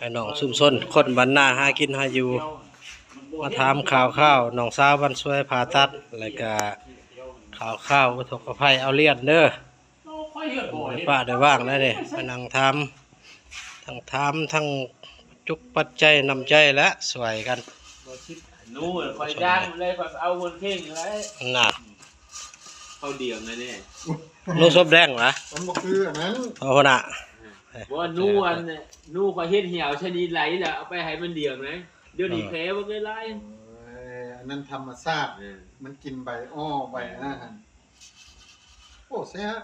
ให้น้องชุมชนคนบ้านนาหากินหาอยู่มาถามข่าวน้องสาวบ้านช่วยผ่าตัดแล้วก็ข่าวอุทกภัยเอาเลียนเด้อป้าได้ว่างแล้วเด้มานั่งถามทั้งจุกปัจจัยนำใจและสวยกันนู่นคอยจ้างเลยคอยเอาคนเข่งเลยน่ะเขาเดียวนะเนี่ยนูซบแดงเหรอมันบ่คืออันนั้นเอาคนน่ะว่านู่นนู่คอยเฮ็ดเหี่ยวชนิดไหลแหละเอาไปให้มันเดียวนะเดี๋ยวนี้แผลมันเลยไหลอันนั้นธรรมชาติมันกินใบอ้อใบอาหารโอ้แซ่บ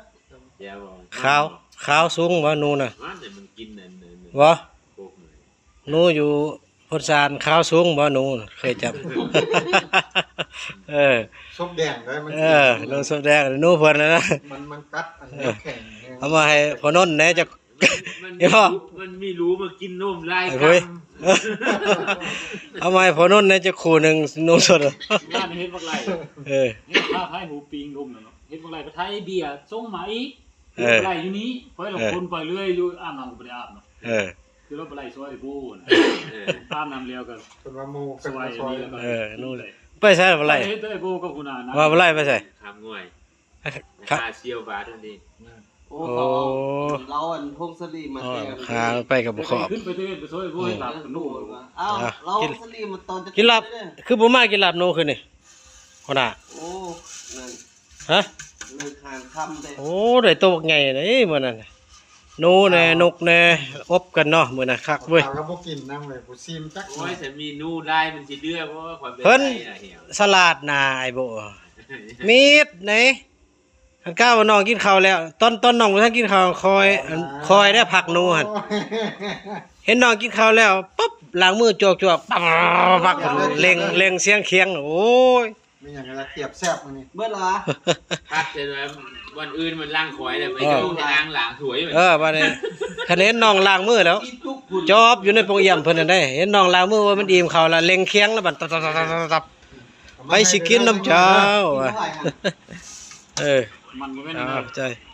ขาวสูงบ่นูน่ะมันกินนั่นบ่นูอยู่พนซานขาวสูงบ่นูเคยจำส้มแดงได้มันนูส้มแดงนูเพิ่นนะมันกัดอันแข็งเอามาให้พ่อนนท์แหน่จะมันมีรู้มากินนมไล่กันเอามาให้พ่อนนท์แหน่จะคู่นึงนูสดบ้านเฮ็ดบักไหลนี่ข้าวไทยหูปิงนมเนาะเฮ็ดบักไหลก็ไทยเบียร์ส่งมาอีกบักไหลอยู่นี้เพราะเราคนไปเรื่อยอยู่อาบน้ำบ่ได้อาบเนาะคือเราบักไหลซอยบูนอาบน้ำแล้วก็เพิ่นว่าหมู่สวยนู่นเลยไปใส่บักไหลเฮ็ดได้บูกับคุณน่ะว่าบักไหลไปใส่ทำง่วยค่าเชี่ยวบาททันทีโอ้เราอันพงศรีมาแต่ขาไปกับบุขอบขึ้นไปเทศไปซอยบูหลับนู่นอ้าวเราพงศรีมันตอนจะกินลาบคือบ่มากินลาบนูคือนี่คนน่ะโอ้ฮะเลยทางคำเลยโอ้ได้โตบักใหญ่เลยมื้อนั้นนูแน่นกแน่อบกันเนาะมื้อน่ะคักเว้ยเราบ่กินนำเลยบ่ซิมจักโอ้ยแต่มีนูได้มันสิเดือเพราะว่าความเป็นเพิ่นสลัดนาไอ้โบมีดไหนอันก้าวน้องกินข้าวแล้วต้นน้องบ่ทันกินข้าวคอยได้ผักนูหั่นเห็นน้องกินข้าวแล้วปุ๊บล้างมือจวกๆปักเล็งเสียงเคียงโอ้ยมีหยังละเทียบแซ่บมื้อนี้เบิดล่ะพักเสร็จแล้ววันอื่นมันล้างขอยแล้วไปดูล้างหลังถวยบัดนี้คันเห็นน้องล้างมือแล้วจอบอยู่ในโปงเอี่ยมเพิ่นนั่นได้เห็นน้องล้างมือว่ามันอิ่มข้าวแล้วเล็งเคียงแล้วบัดตับไปสิกินน้ำเจ้ามันบ่แม่นใจ